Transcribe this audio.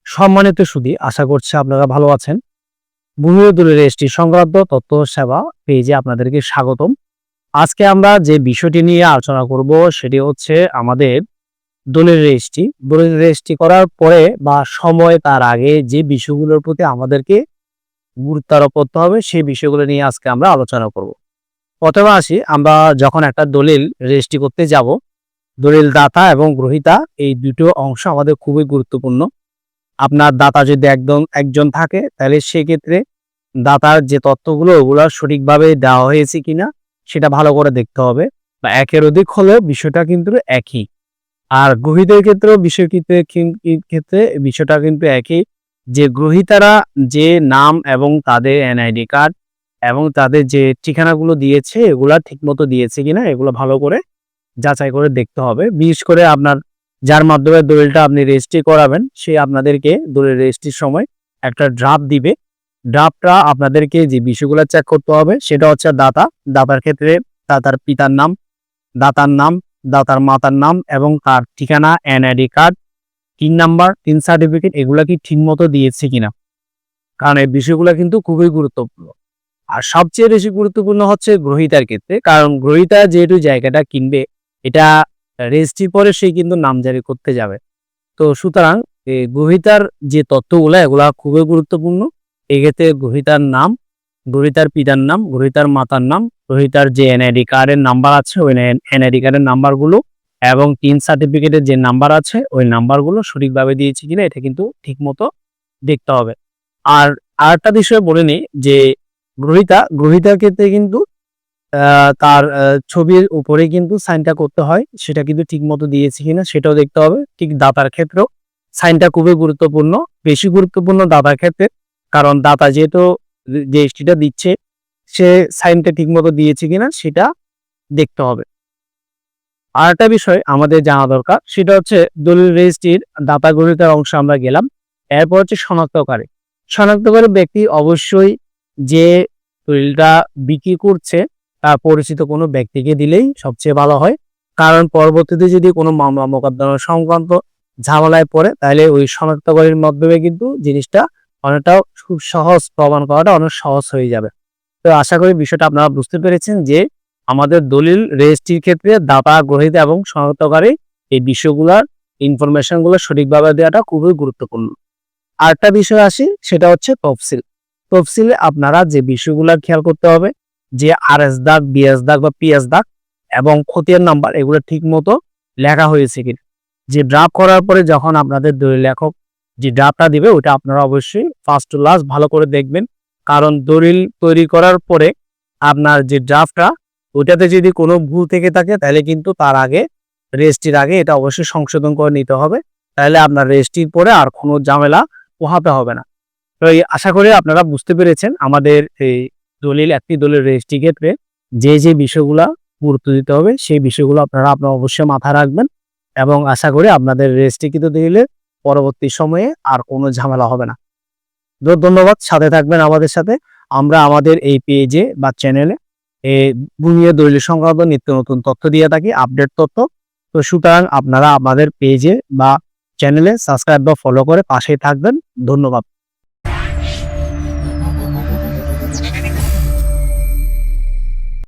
সম্মানিত সুধী, আশা করছি আপনারা ভালো আছেন। ভূমি ও দলিল রেজিস্ট্রি সংক্রান্ত তথ্য সেবা পেজে আপনাদেরকে স্বাগতম। আজকে আমরা যে বিষয়টি নিয়ে আলোচনা করব সেটি হচ্ছে আমাদের দলিল রেজিস্ট্রি। দলিল রেজিস্ট্রি করার পরে বা সময় তার আগে যে বিষয়গুলোর প্রতি আমাদেরকে গুরুত্ব আরোপ করতে হবে সেই বিষয়গুলো নিয়ে আজকে আমরা আলোচনা করব। প্রথমে আসি, আমরা যখন একটা দলিল রেজিস্ট্রি করতে যাব, দলিল দাতা এবং গ্রহীতা এই দুটো অংশ আমাদের খুবই গুরুত্বপূর্ণ। আপনার দাতা যদি একজন থাকে তাহলে সেক্ষেত্রে দাতার যে তথ্যগুলো ওগুলো সঠিকভাবে দেওয়া হয়েছে কিনা সেটা ভালো করে দেখতে হবে। বা একের অধিক হলে বিষয়টা কিন্তু একই। আর গ্রহীতার ক্ষেত্রেও বিষয়টা কিন্তু একই, যে গ্রহীতারা যে নাম এবং তাদের এনআইডি কার্ড এবং তাদের যে ঠিকানাগুলো দিয়েছে এগুলা ঠিকমতো দিয়েছে কিনা এগুলো ভালো করে যাচাই করে দেখতে হবে। বিশেষ করে আপনার যার মাধ্যমে দলিলটা আপনি রেজিস্ট্রি করাবেন সে আপনাদেরকে দলিল রেজিস্ট্রির সময় একটা ড্রাফট দিবে। ড্রাফটটা আপনাদেরকে যে বিষয়গুলো চেক করতে হবে সেটা হচ্ছে দাতার ক্ষেত্রে দাতার পিতার নাম, দাতার নাম, দাতার মাতার নাম এবং তার ঠিকানা, এনআইডি কার্ড, তিন নাম্বার, তিন সার্টিফিকেট এগুলা কি ঠিকমতো দিয়েছে কিনা, কারণ এই বিষয়গুলো কিন্তু খুবই গুরুত্বপূর্ণ। আর সবচেয়ে বেশি গুরুত্বপূর্ণ হচ্ছে গ্রহীতার ক্ষেত্রে, কারণ গ্রহীতা যেহেতু জায়গাটা কিনবে এটা রেজিস্ট্রির পরে সে কিন্তু নামজারি করতে যাবে। তো সুতরাং গ্রহীতার যে তথ্যগুলো এগুলা খুবই গুরুত্বপূর্ণ। এক্ষেত্রে গ্রহীতার নাম, গ্রহীতার পিতার নাম, গ্রহীতার মাতার নাম, গ্রহীতার যে এনআইডি কার্ডের নাম্বার আছে ওই এনআইডি কার্ডের নাম্বারগুলো এবং তিন সার্টিফিকেটের যে নাম্বার আছে ওই নাম্বারগুলো সঠিকভাবে দিয়েছে কিনা এটা কিন্তু ঠিকমতো দেখতে হবে। আর আরেকটা বিষয় বলে নিই যে গ্রহীতার ক্ষেত্রে কিন্তু তার ছবির উপরে কিন্তু সাইনটা করতে হয়, সেটা কিন্তু ঠিকমতো দিয়েছে কিনা সেটাও দেখতে হবে। ঠিক দাতার ক্ষেত্রেও সাইনটা খুবই গুরুত্বপূর্ণ, বেশি গুরুত্বপূর্ণ দাতার ক্ষেত্রে, কারণ দাতা যেহেতু রেজিস্ট্রিটা দিচ্ছে সে সাইনটা ঠিকমতো দিয়েছে কিনা সেটা দেখতে হবে। আর একটা বিষয় আমাদের জানা দরকার সেটা হচ্ছে দলিল রেজিস্ট্রির দাতা গ্রহীতার অংশ আমরা গেলাম। এরপর হচ্ছে শনাক্তকারী ব্যক্তি অবশ্যই যে দলিলটা বিক্রি করছে তার পরিচিত কোনো ব্যক্তিকে দিলেই সবচেয়ে ভালো হয়, কারণ পরবর্তীতে যদি কোনো মামলা মোকদ্দমা সংক্রান্ত ঝামেলায় পড়ে তাহলে ওই শনাক্তকারীর মাধ্যমে কিন্তু জিনিসটা অনেকটা খুব সহজ, প্রমাণ করাটা অনেক সহজ হয়ে যাবে। তো আশা করি বিষয়টা আপনারা বুঝতে পেরেছেন যে আমাদের দলিল রেজিস্ট্রির ক্ষেত্রে দাতা, গ্রহীতা এবং শনাক্তকারী এই বিষয়গুলোর ইনফরমেশনগুলো সঠিকভাবে দেওয়াটা খুবই গুরুত্বপূর্ণ। আরেকটা বিষয় আসি সেটা হচ্ছে তফসিলে আপনারা যে বিষয়গুলো খেয়াল করতে হবে যে আরএস দাগ, বিএস দাগ বা পিএস দাগ এবং খতিয়ান নাম্বার এগুলো ঠিক মতো লেখা হয়েছে কিনা। যে ড্রাফট করার পরে যখন আপনাদের দলিল লেখক যে ড্রাফটটা দিবে ওটা আপনারা অবশ্যই ফার্স্ট টু লাস্ট ভালো করে দেখবেন, কারণ দলিল তৈরি করার পরে আপনার যে ড্রাফটটা ওটাতে যদি কোনো ভুল থেকে থাকে তাহলে কিন্তু তার আগে রেজিস্ট্রির আগে এটা অবশ্যই সংশোধন করে নিতে হবে, তাহলে আপনার রেজিস্ট্রির পরে আর কোনো ঝামেলা পোহাতে হবে না। তো আশা করি আপনারা বুঝতে পেরেছেন আমাদের এই একটি দলিল রেজিস্ট্রি ক্ষেত্রে যে বিষয়গুলা গুরুত্ব দিতে হবে সেই বিষয়গুলো আপনারা অবশ্যই মাথায় রাখবেন এবং আশা করি আপনাদের রেজিস্ট্রিকৃত দলিলে পরবর্তী সময়ে আর কোনো ঝামেলা হবে না। ধন্যবাদ, সাথে থাকবেন আমাদের সাথে। আমরা আমাদের এই পেজে বা চ্যানেলে ভূমি ও দলিল সংক্রান্ত নিত্য নতুন তথ্য দিয়ে থাকি, আপডেট তথ্য। তো সুতরাং আপনারা আমাদের পেজে বা চ্যানেলে সাবস্ক্রাইব বা ফলো করে পাশেই থাকবেন। ধন্যবাদ।